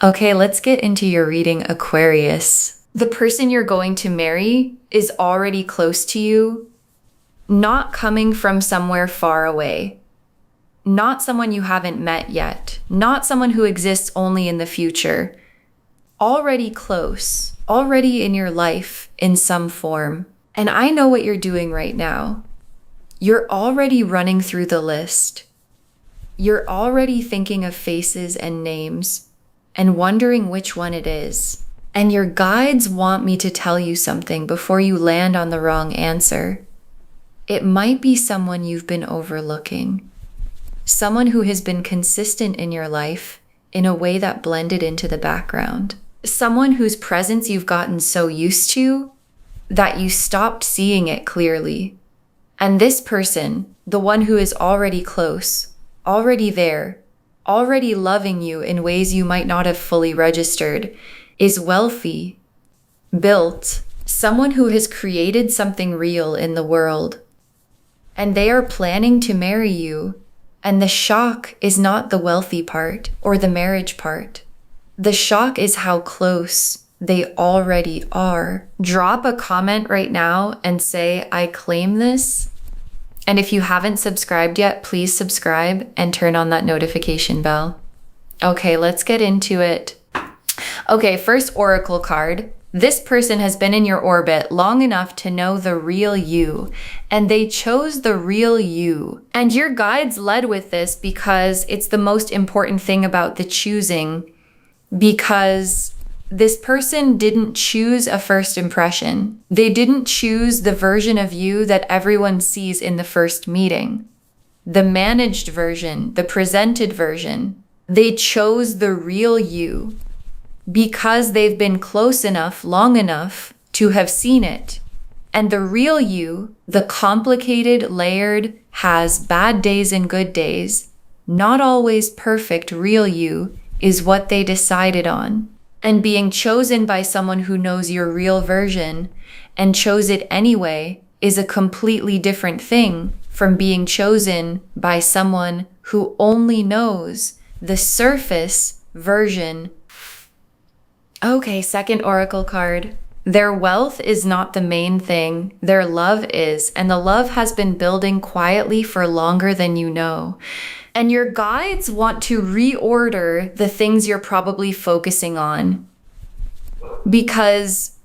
Okay, let's get into your reading, Aquarius. The person you're going to marry is already close to you, not coming from somewhere far away, not someone you haven't met yet, not someone who exists only in the future, already close, already in your life in some form. And I know what you're doing right now. You're already running through the list. You're already thinking of faces and names and wondering which one it is. And your guides want me to tell you something before you land on the wrong answer. It might be someone you've been overlooking. Someone who has been consistent in your life in a way that blended into the background. Someone whose presence you've gotten so used to that you stopped seeing it clearly. And this person, the one who is already close, already there, already loving you in ways you might not have fully registered, is wealthy, built, someone who has created something real in the world. And they are planning to marry you. And the shock is not the wealthy part or the marriage part. The shock is how close they already are. Drop a comment right now and say, I claim this. And if you haven't subscribed yet, please subscribe and turn on that notification bell. Okay, let's get into it. Okay, first oracle card. This person has been in your orbit long enough to know the real you, and they chose the real you. And your guides led with this because it's the most important thing about the choosing, because this person didn't choose a first impression. They didn't choose the version of you that everyone sees in the first meeting, the managed version, the presented version. They chose the real you because they've been close enough, long enough to have seen it. And the real you, the complicated, layered, has bad days and good days, not always perfect real you, is what they decided on. And being chosen by someone who knows your real version and chose it anyway is a completely different thing from being chosen by someone who only knows the surface version. Okay, second oracle card. Their wealth is not the main thing. Their love is, and the love has been building quietly for longer than you know. And your guides want to reorder the things you're probably focusing on. Because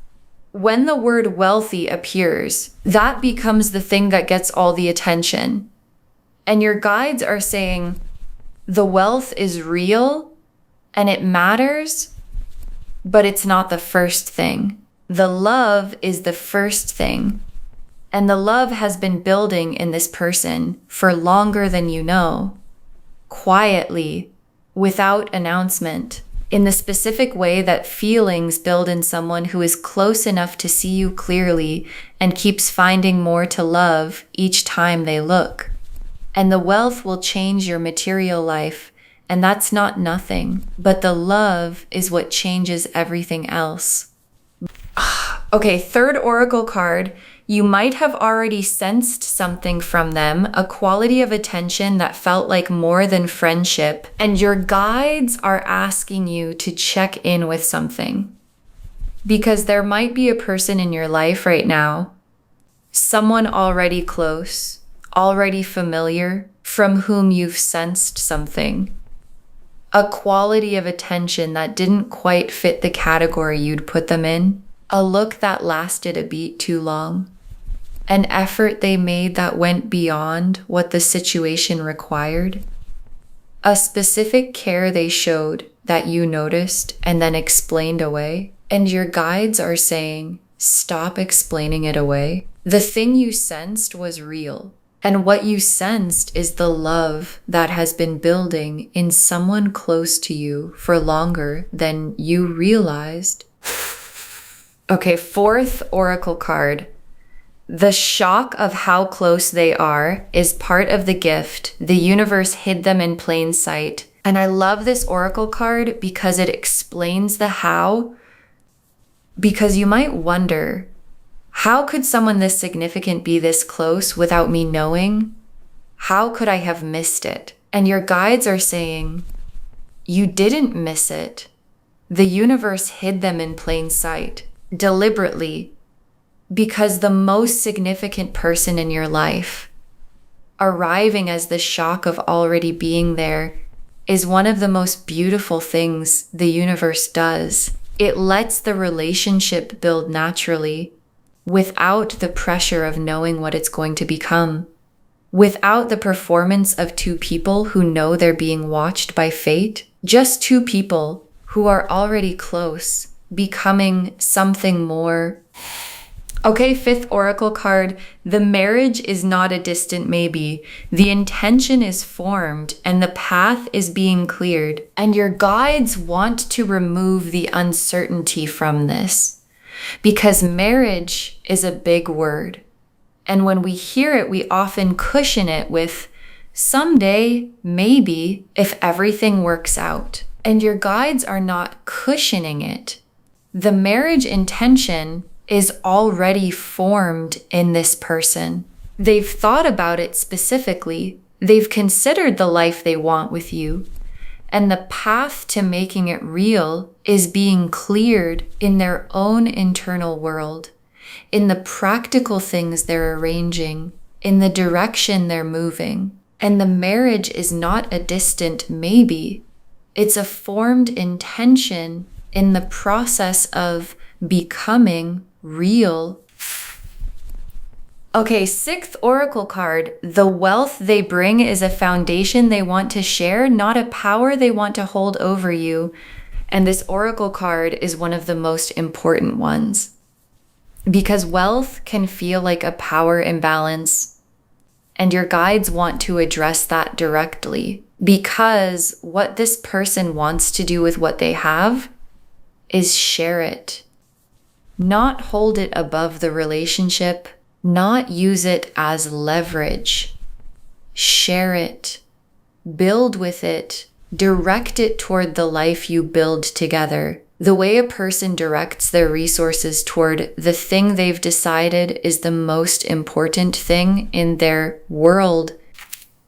when the word wealthy appears, that becomes the thing that gets all the attention. And your guides are saying the wealth is real and it matters, but it's not the first thing. The love is the first thing. And the love has been building in this person for longer than you know. Quietly, without announcement, in the specific way that feelings build in someone who is close enough to see you clearly and keeps finding more to love each time they look. And the wealth will change your material life, and that's not nothing, but the love is what changes everything else. Okay, third oracle card. You might have already sensed something from them, a quality of attention that felt like more than friendship, and your guides are asking you to check in with something. Because there might be a person in your life right now, someone already close, already familiar, from whom you've sensed something. A quality of attention that didn't quite fit the category you'd put them in. A look that lasted a beat too long. An effort they made that went beyond what the situation required. A specific care they showed that you noticed and then explained away. And your guides are saying, stop explaining it away. The thing you sensed was real. And what you sensed is the love that has been building in someone close to you for longer than you realized. Okay, fourth oracle card. The shock of how close they are is part of the gift. The universe hid them in plain sight. And I love this oracle card because it explains the how. Because you might wonder, how could someone this significant be this close without me knowing? How could I have missed it? And your guides are saying, you didn't miss it. The universe hid them in plain sight, deliberately, because the most significant person in your life, arriving as the shock of already being there, is one of the most beautiful things the universe does. It lets the relationship build naturally, without the pressure of knowing what it's going to become, without the performance of two people who know they're being watched by fate, just two people who are already close, becoming something more. Okay, fifth oracle card. The marriage is not a distant maybe. The intention is formed and the path is being cleared. And your guides want to remove the uncertainty from this, because marriage is a big word. And when we hear it, we often cushion it with someday, maybe, if everything works out. And your guides are not cushioning it. The marriage intention is already formed in this person. They've thought about it specifically. They've considered the life they want with you. And the path to making it real is being cleared in their own internal world, in the practical things they're arranging, in the direction they're moving. And the marriage is not a distant maybe. It's a formed intention in the process of becoming real. Okay, sixth oracle card. The wealth they bring is a foundation they want to share, not a power they want to hold over you. And this oracle card is one of the most important ones, because wealth can feel like a power imbalance. And your guides want to address that directly, because what this person wants to do with what they have is share it. Not hold it above the relationship, not use it as leverage. Share it, build with it, direct it toward the life you build together. The way a person directs their resources toward the thing they've decided is the most important thing in their world.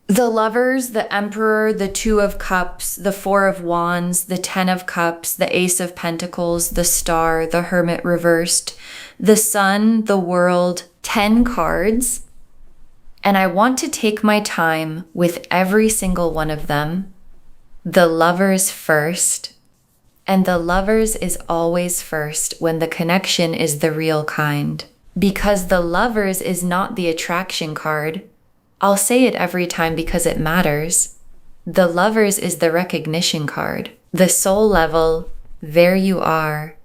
The Lovers, the Emperor, the Two of Cups, the Four of Wands, the Ten of Cups, the Ace of Pentacles, the Star, the Hermit reversed, the Sun, the World, 10 cards. And I want to take my time with every single one of them. The Lovers first. And the Lovers is always first when the connection is the real kind. Because the Lovers is not the attraction card. I'll say it every time because it matters. The Lovers is the recognition card. The soul level, there you are.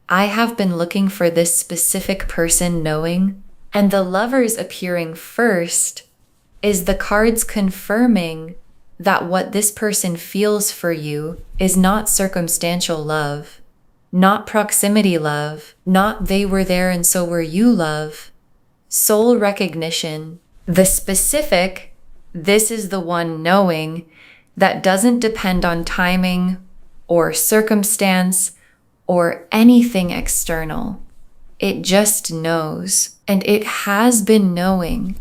I have been looking for this specific person knowing. And the Lovers appearing first is the cards confirming that what this person feels for you is not circumstantial love, not proximity love, not they were there and so were you love. Soul recognition. The specific, this is the one knowing that doesn't depend on timing or circumstance or anything external. It just knows, and it has been knowing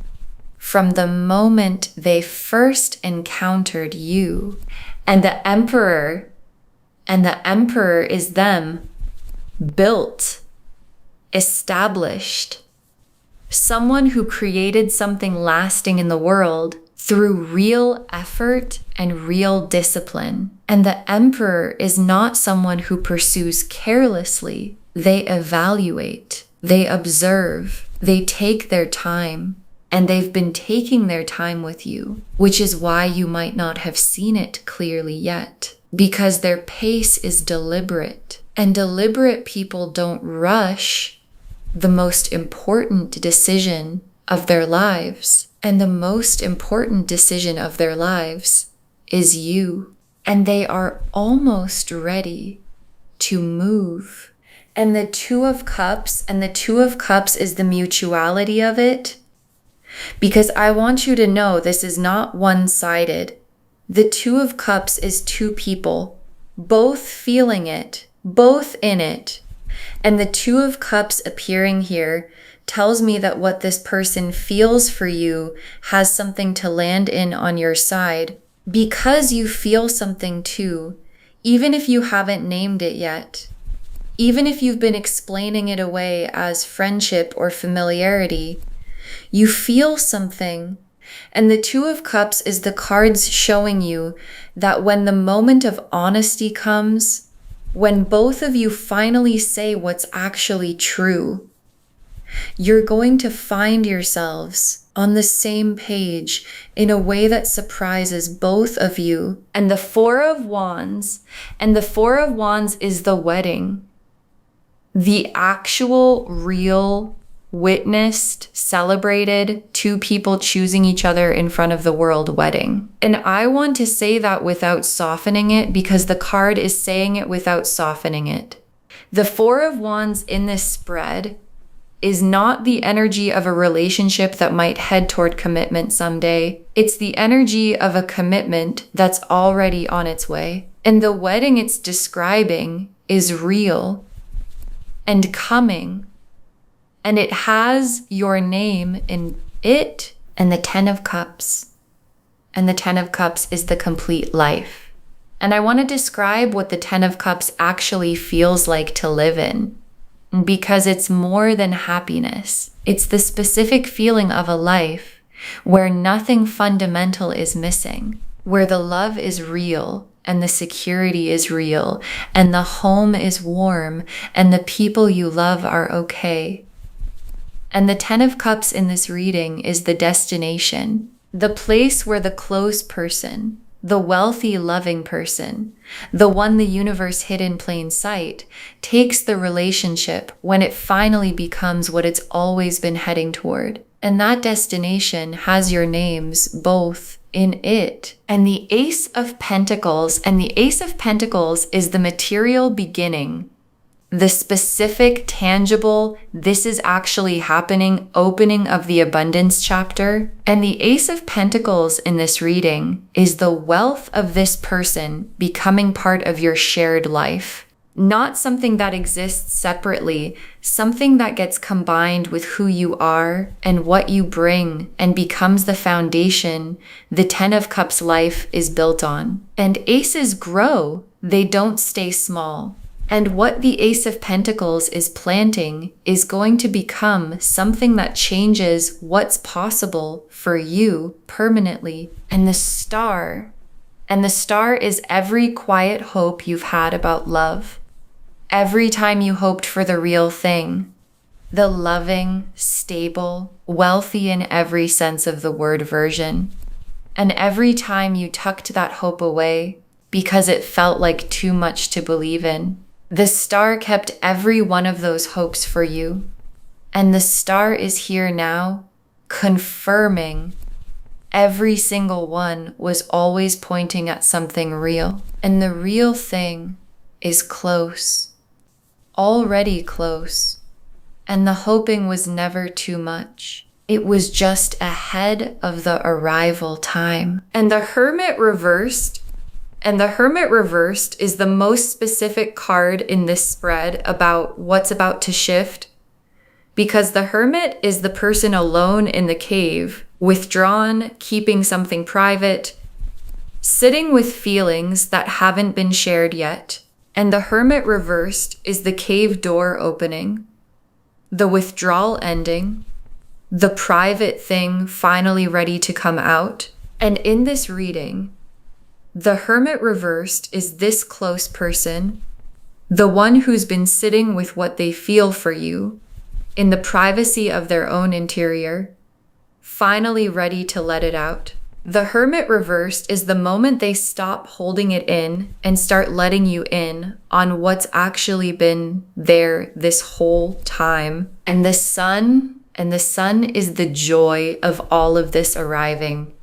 from the moment they first encountered you. And the Emperor is them, built, established. Someone who created something lasting in the world through real effort and real discipline. And the Emperor is not someone who pursues carelessly. They evaluate, they observe, they take their time, and they've been taking their time with you, which is why you might not have seen it clearly yet, because their pace is deliberate, and deliberate people don't rush the most important decision of their lives. And the most important decision of their lives is you. And they are almost ready to move. And the Two of Cups is the mutuality of it. Because I want you to know this is not one-sided. The Two of Cups is two people, both feeling it, both in it. And the Two of Cups appearing here tells me that what this person feels for you has something to land in on your side. Because you feel something too, even if you haven't named it yet, even if you've been explaining it away as friendship or familiarity, you feel something. And the Two of Cups is the cards showing you that when the moment of honesty comes, when both of you finally say what's actually true, you're going to find yourselves on the same page in a way that surprises both of you. And the Four of Wands is the wedding. The actual, real, witnessed, celebrated, two people choosing each other in front of the world wedding. And I want to say that without softening it, because the card is saying it without softening it. The Four of Wands in this spread is not the energy of a relationship that might head toward commitment someday. It's the energy of a commitment that's already on its way. And the wedding it's describing is real and coming. And it has your name in it and the Ten of Cups. And the Ten of Cups is the complete life. And I want to describe what the Ten of Cups actually feels like to live in, because it's more than happiness. It's the specific feeling of a life where nothing fundamental is missing, where the love is real and the security is real and the home is warm and the people you love are okay. And the Ten of Cups in this reading is the destination, the place where the close person, the wealthy, loving person, the one the universe hid in plain sight, takes the relationship when it finally becomes what it's always been heading toward. And that destination has your names both in it. And the Ace of Pentacles, is the material beginning, the specific, tangible, this is actually happening, opening of the abundance chapter. And the Ace of Pentacles in this reading is the wealth of this person becoming part of your shared life. Not something that exists separately, something that gets combined with who you are and what you bring and becomes the foundation the Ten of Cups life is built on. And aces grow, they don't stay small. And what the Ace of Pentacles is planting is going to become something that changes what's possible for you permanently. And the star is every quiet hope you've had about love. Every time you hoped for the real thing, the loving, stable, wealthy in every sense of the word version. And every time you tucked that hope away because it felt like too much to believe in, the star kept every one of those hopes for you. And the star is here now, confirming every single one was always pointing at something real. And the real thing is close, already close. And the hoping was never too much. It was just ahead of the arrival time. And the Hermit reversed is the most specific card in this spread about what's about to shift, because the Hermit is the person alone in the cave, withdrawn, keeping something private, sitting with feelings that haven't been shared yet. And the Hermit reversed is the cave door opening, the withdrawal ending, the private thing finally ready to come out. And in this reading, the Hermit reversed is this close person, the one who's been sitting with what they feel for you in the privacy of their own interior, finally ready to let it out. The Hermit reversed is the moment they stop holding it in and start letting you in on what's actually been there this whole time. And the sun is the joy of all of this arriving.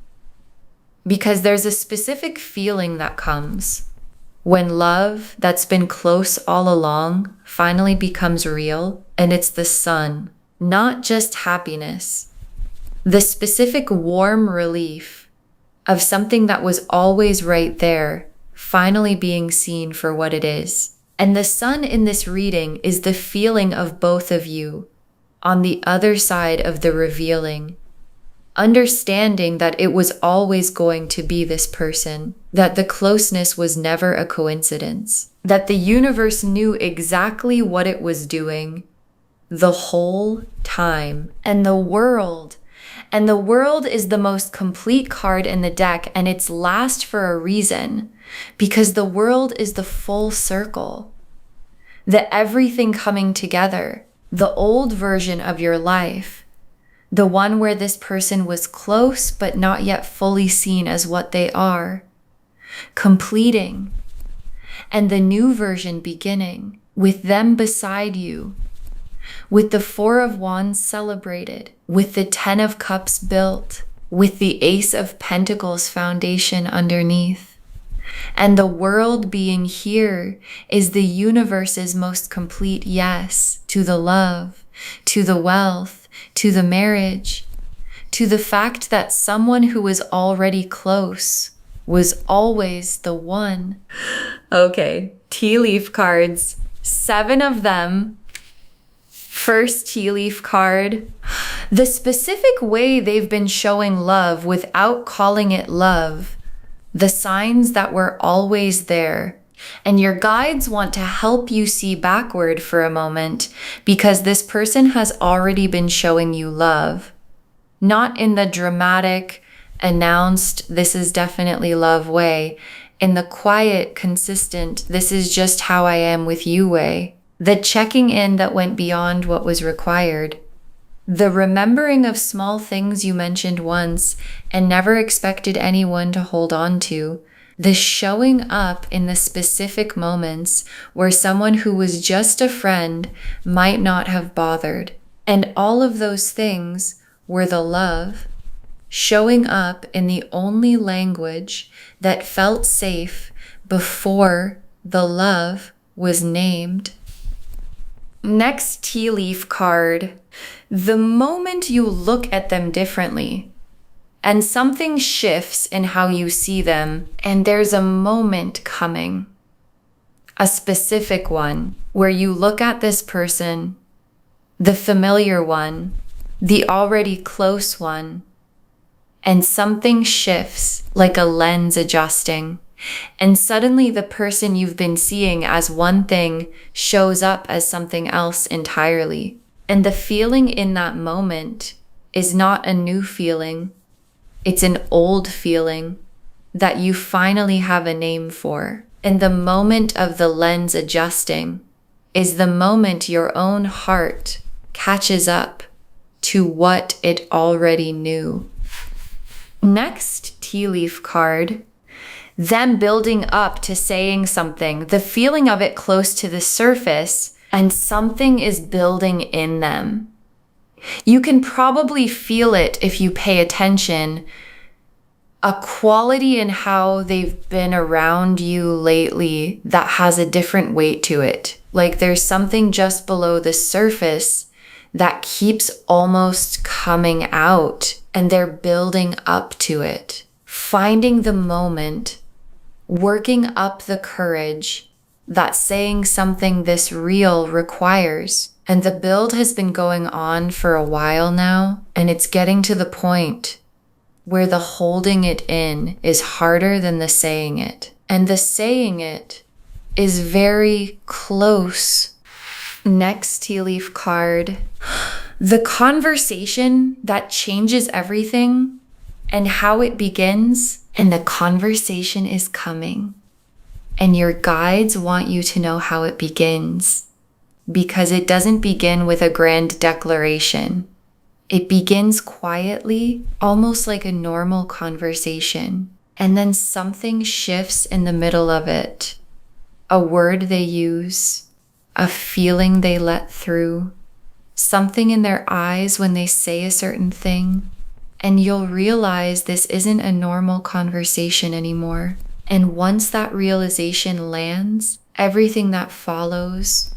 Because there's a specific feeling that comes when love that's been close all along finally becomes real, and it's the sun, not just happiness. The specific warm relief of something that was always right there, finally being seen for what it is. And the sun in this reading is the feeling of both of you on the other side of the revealing. understanding that it was always going to be this person, that the closeness was never a coincidence, that the universe knew exactly what it was doing the whole time. And the world is the most complete card in the deck, and it's last for a reason, because the world is the full circle, the everything coming together, the old version of your life, the one where this person was close but not yet fully seen as what they are, completing, and the new version beginning with them beside you, with the Four of Wands celebrated, with the Ten of Cups built, with the Ace of Pentacles foundation underneath. And the world being here is the universe's most complete yes to the love, to the wealth, to the marriage, to the fact that someone who was already close was always the one. Okay, tea leaf cards, 7 of them. First tea leaf card, the specific way they've been showing love without calling it love, the signs that were always there. And your guides want to help you see backward for a moment, because this person has already been showing you love. Not in the dramatic, announced, this is definitely love way, in the quiet, consistent, this is just how I am with you way. The checking in that went beyond what was required. The remembering of small things you mentioned once and never expected anyone to hold on to. The showing up in the specific moments where someone who was just a friend might not have bothered. And all of those things were the love. Showing up in the only language that felt safe before the love was named. Next tea leaf card, the moment you look at them differently and something shifts in how you see them, and there's a moment coming, a specific one, where you look at this person, the familiar one, the already close one, and something shifts like a lens adjusting. And suddenly the person you've been seeing as one thing shows up as something else entirely. And the feeling in that moment is not a new feeling. It's an old feeling that you finally have a name for. And the moment of the lens adjusting is the moment your own heart catches up to what it already knew. Next tea leaf card, them building up to saying something, the feeling of it close to the surface, and something is building in them. You can probably feel it if you pay attention, a quality in how they've been around you lately that has a different weight to it. Like there's something just below the surface that keeps almost coming out, and they're building up to it. Finding the moment, working up the courage that saying something this real requires. And the build has been going on for a while now, and it's getting to the point where the holding it in is harder than the saying it. And the saying it is very close. Next tea leaf card, the conversation that changes everything and how it begins. And the conversation is coming. And your guides want you to know how it begins, because it doesn't begin with a grand declaration. It begins quietly, almost like a normal conversation. And then something shifts in the middle of it. A word they use, a feeling they let through, something in their eyes when they say a certain thing. And you'll realize this isn't a normal conversation anymore. And once that realization lands, everything that follows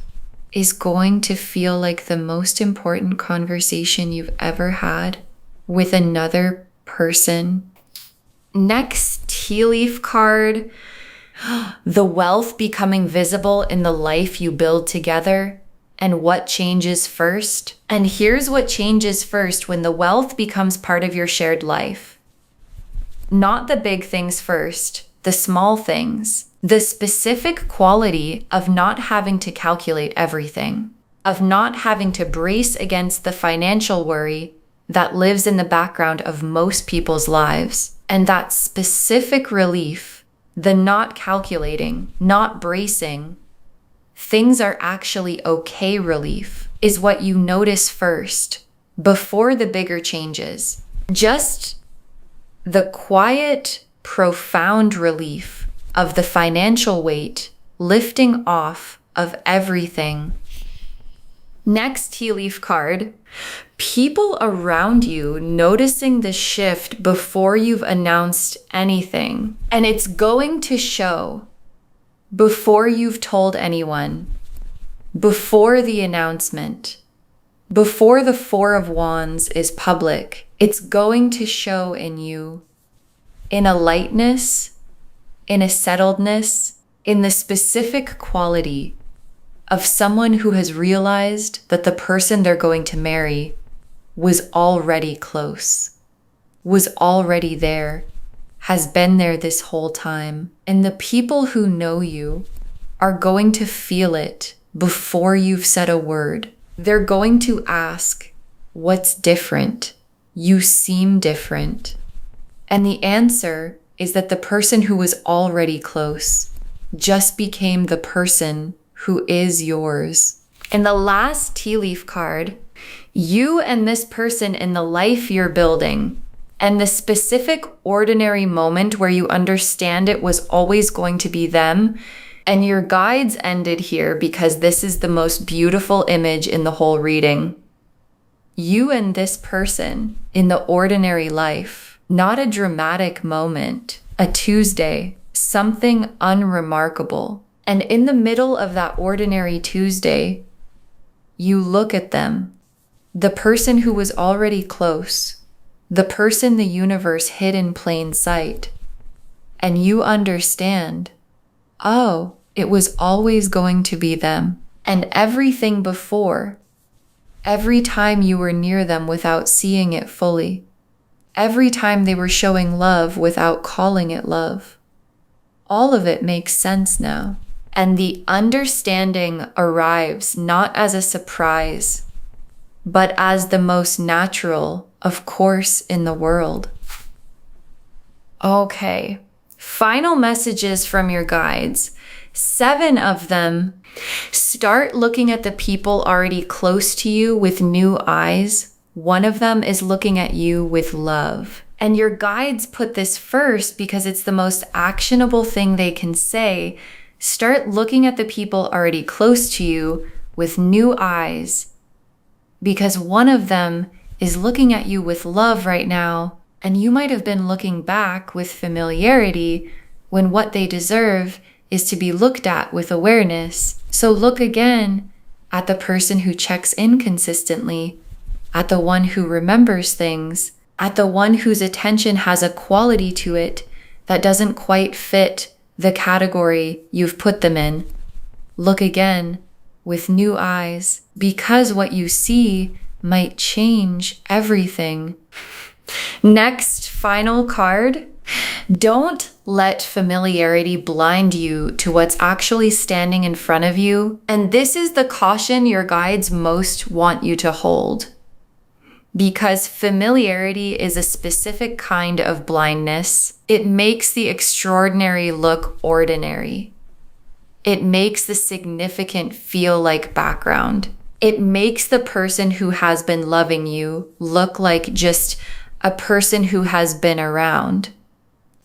is going to feel like the most important conversation you've ever had with another person. Next tea leaf card, the wealth becoming visible in the life you build together. and what changes first. And here's what changes first when the wealth becomes part of your shared life. Not the big things first, the small things. The specific quality of not having to calculate everything, of not having to brace against the financial worry that lives in the background of most people's lives. And that specific relief, the not calculating, not bracing, things are actually okay relief, is what you notice first before the bigger changes. Just the quiet, profound relief of the financial weight lifting off of everything. Next tea leaf card, people around you noticing the shift before you've announced anything. And it's going to show before you've told anyone, before the announcement, before the Four of Wands is public. It's going to show in you in a lightness, in a settledness, in the specific quality of someone who has realized that the person they're going to marry was already close, was already there, has been there this whole time. And the people who know you are going to feel it before you've said a word. They're going to ask, what's different? You seem different. And the answer is that the person who was already close just became the person who is yours. And the last tea leaf card, you and this person in the life you're building, and the specific ordinary moment where you understand it was always going to be them. And your guides ended here because this is the most beautiful image in the whole reading. You and this person in the ordinary life, not a dramatic moment, a Tuesday, something unremarkable. And in the middle of that ordinary Tuesday, you look at them, the person who was already close, the person the universe hid in plain sight, and you understand, oh, it was always going to be them. And everything before, every time you were near them without seeing it fully, every time they were showing love without calling it love, all of it makes sense now. And the understanding arrives not as a surprise, but as the most natural, of course, in the world. Okay, final messages from your guides. 7 of them. Start looking at the people already close to you with new eyes. One of them is looking at you with love. And your guides put this first because it's the most actionable thing they can say. Start looking at the people already close to you with new eyes, because one of them is looking at you with love right now, and you might have been looking back with familiarity when what they deserve is to be looked at with awareness. So look again at the person who checks in consistently, at the one who remembers things, at the one whose attention has a quality to it that doesn't quite fit the category you've put them in. Look again with new eyes, because what you see might change everything. Next, final card. Don't let familiarity blind you to what's actually standing in front of you. And this is the caution your guides most want you to hold. Because familiarity is a specific kind of blindness. It makes the extraordinary look ordinary. It makes the significant feel like background. It makes the person who has been loving you look like just a person who has been around.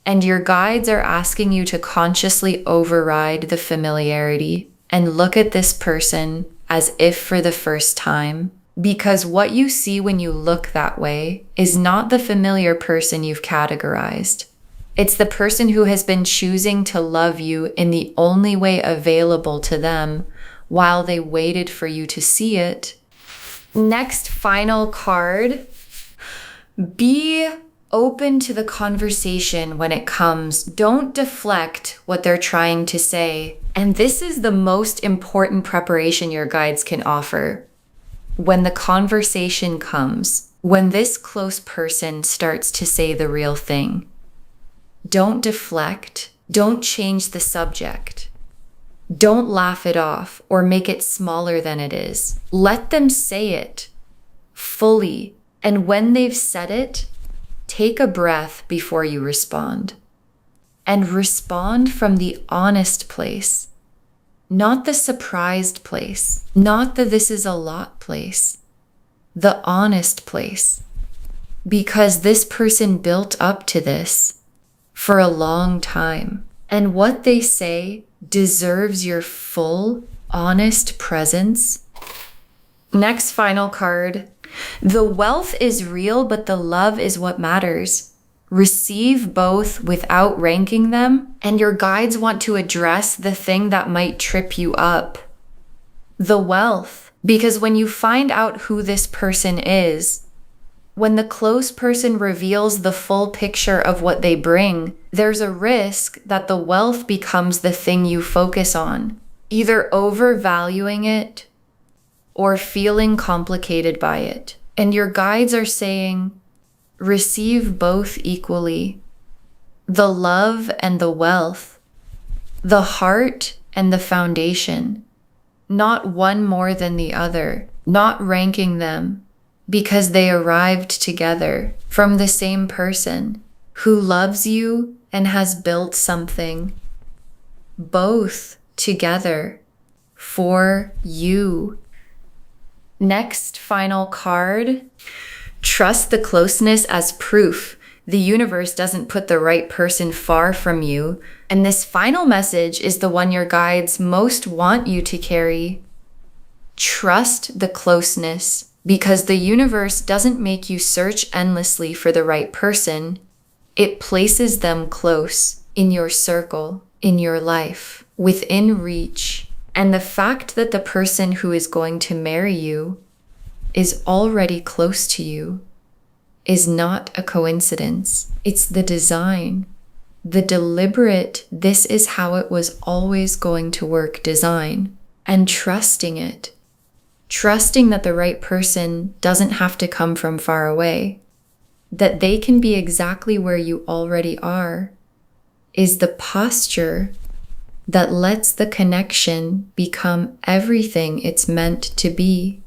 And your guides are asking you to consciously override the familiarity and look at this person as if for the first time. Because what you see when you look that way is not the familiar person you've categorized. It's the person who has been choosing to love you in the only way available to them while they waited for you to see it. Next, final card. Be Open to the conversation when it comes. Don't deflect what they're trying to say. And this is the most important preparation your guides can offer. When the conversation comes, when this close person starts to say the real thing, don't deflect. Don't change the subject. Don't laugh it off or make it smaller than it is. Let them say it fully. And when they've said it, take a breath before you respond. And respond from the honest place, not the surprised place, not the this is a lot place, the honest place. Because this person built up to this for a long time. And what they say deserves your full, honest presence. Next final card. The wealth is real, but the love is what matters. Receive both without ranking them, and your guides want to address the thing that might trip you up. The wealth, because when you find out who this person is, when the close person reveals the full picture of what they bring, there's a risk that the wealth becomes the thing you focus on, either overvaluing it or feeling complicated by it. And your guides are saying, receive both equally. The love and the wealth, the heart and the foundation, not one more than the other, not ranking them because they arrived together from the same person who loves you and has built something, both together for you. Next final card. Trust the closeness as proof. The universe doesn't put the right person far from you. And this final message is the one your guides most want you to carry. Trust the closeness, because the universe doesn't make you search endlessly for the right person. It places them close in your circle, in your life, within reach. And the fact that the person who is going to marry you is already close to you is not a coincidence. It's the design, the deliberate, this is how it was always going to work design. And trusting it, trusting that the right person doesn't have to come from far away, that they can be exactly where you already are, is the posture that lets the connection become everything it's meant to be.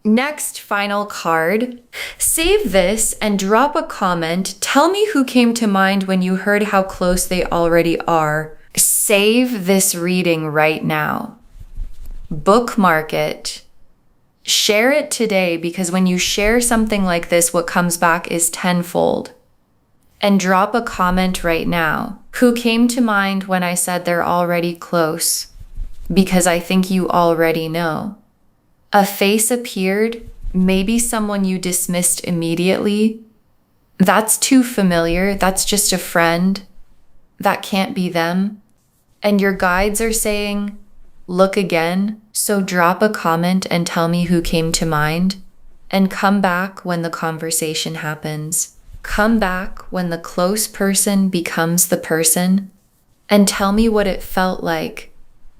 Next final card. Save this and drop a comment. Tell me who came to mind when you heard how close they already are. Save this reading right now. Bookmark it. Share it today, because when you share something like this, what comes back is tenfold. And drop a comment right now. Who came to mind when I said they're already close? Because I think you already know. A face appeared, maybe someone you dismissed immediately. That's too familiar. That's just a friend. That can't be them. And your guides are saying, look again. So drop a comment and tell me who came to mind. And come back when the conversation happens. Come back when the close person becomes the person. And tell me what it felt like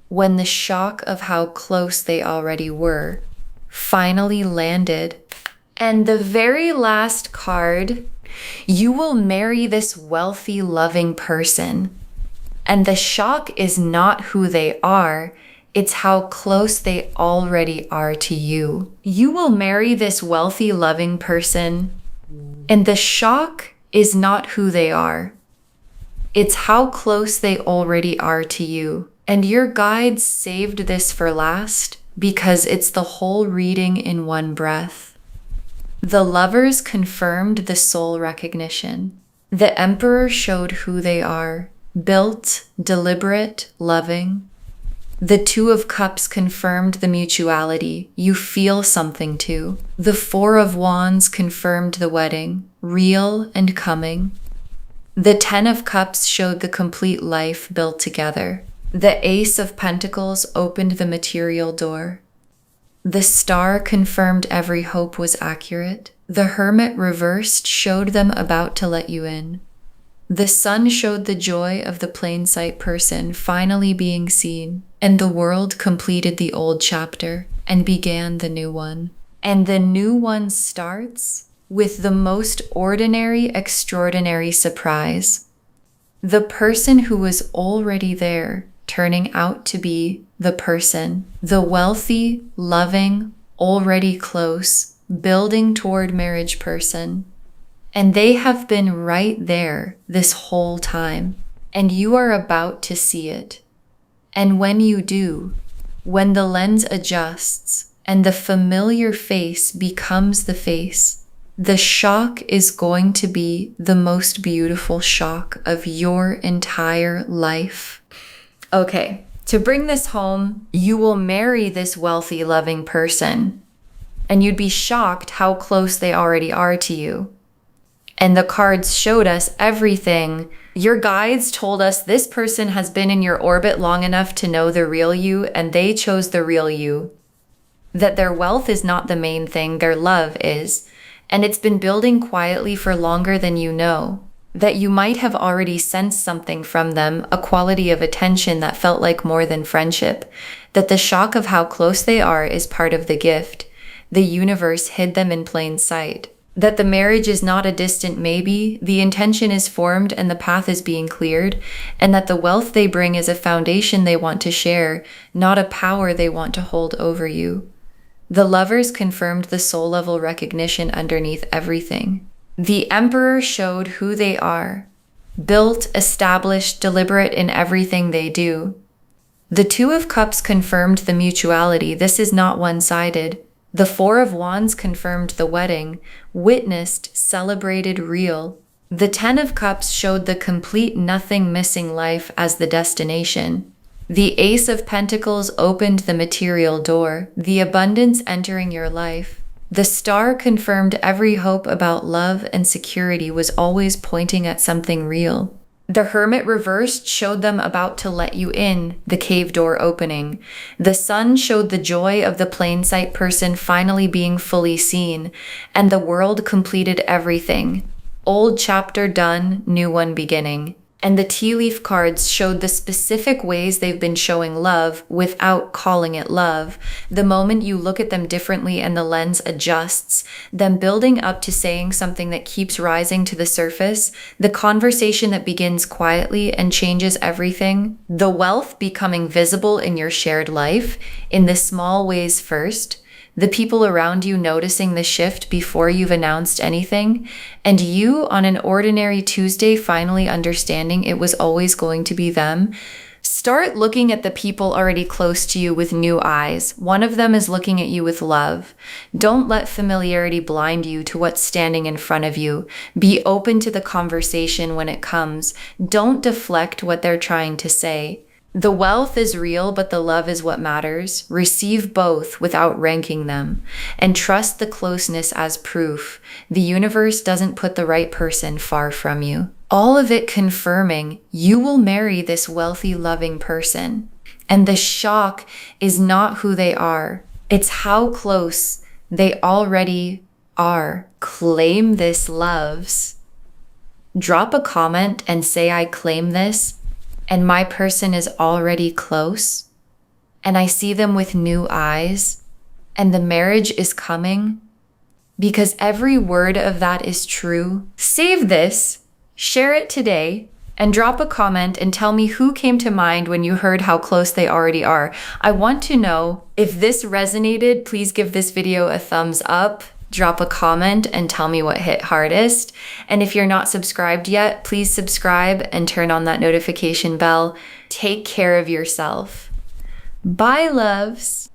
when the shock of how close they already were finally landed. And the very last card, you will marry this wealthy, loving person. And the shock is not who they are, it's how close they already are to you. You will marry this wealthy, loving person, and the shock is not who they are. It's how close they already are to you. And your guides saved this for last because it's the whole reading in one breath. The lovers confirmed the soul recognition. The emperor showed who they are, built, deliberate, loving. The Two of Cups confirmed the mutuality. You feel something too. The Four of Wands confirmed the wedding, real and coming. The Ten of Cups showed the complete life built together. The Ace of Pentacles opened the material door. The Star confirmed every hope was accurate. The Hermit reversed showed them about to let you in. The Sun showed the joy of the plain sight person finally being seen, and the world completed the old chapter and began the new one. And the new one starts with the most ordinary, extraordinary surprise. The person who was already there turning out to be the person, the wealthy, loving, already close, building toward marriage person. And they have been right there this whole time, and you are about to see it. And when you do, when the lens adjusts and the familiar face becomes the face, the shock is going to be the most beautiful shock of your entire life. Okay, to bring this home, you will marry this wealthy, loving person, and you'd be shocked how close they already are to you. And the cards showed us everything. Your guides told us this person has been in your orbit long enough to know the real you, and they chose the real you. That their wealth is not the main thing, their love is. And it's been building quietly for longer than you know. That you might have already sensed something from them, a quality of attention that felt like more than friendship. That the shock of how close they are is part of the gift. The universe hid them in plain sight. That the marriage is not a distant maybe, the intention is formed and the path is being cleared, and that the wealth they bring is a foundation they want to share, not a power they want to hold over you. The lovers confirmed the soul level recognition underneath everything. The Emperor showed who they are, built, established, deliberate in everything they do. The Two of Cups confirmed the mutuality. This is not one-sided. The Four of Wands confirmed the wedding, witnessed, celebrated, real. The Ten of Cups showed the complete nothing missing life as the destination. The Ace of Pentacles opened the material door, the abundance entering your life. The Star confirmed every hope about love and security was always pointing at something real. The Hermit reversed showed them about to let you in, the cave door opening. The Sun showed the joy of the plain sight person finally being fully seen, and the world completed everything. Old chapter done, new one beginning. And the tea leaf cards showed the specific ways they've been showing love without calling it love. The moment you look at them differently and the lens adjusts, them building up to saying something that keeps rising to the surface, the conversation that begins quietly and changes everything, the wealth becoming visible in your shared life in the small ways first, the people around you noticing the shift before you've announced anything, and you on an ordinary Tuesday finally understanding it was always going to be them. Start looking at the people already close to you with new eyes. One of them is looking at you with love. Don't let familiarity blind you to what's standing in front of you. Be open to the conversation when it comes. Don't deflect what they're trying to say. The wealth is real, but the love is what matters. Receive both without ranking them, and trust the closeness as proof. The universe doesn't put the right person far from you. All of it confirming you will marry this wealthy, loving person. And the shock is not who they are. It's how close they already are. Claim this, loves. Drop a comment and say, I claim this. And my person is already close, and I see them with new eyes, and the marriage is coming, because every word of that is true. Save this, share it today, and drop a comment and tell me who came to mind when you heard how close they already are. I want to know if this resonated. Please give this video a thumbs up. Drop a comment and tell me what hit hardest. And if you're not subscribed yet, please subscribe and turn on that notification bell. Take care of yourself. Bye, loves.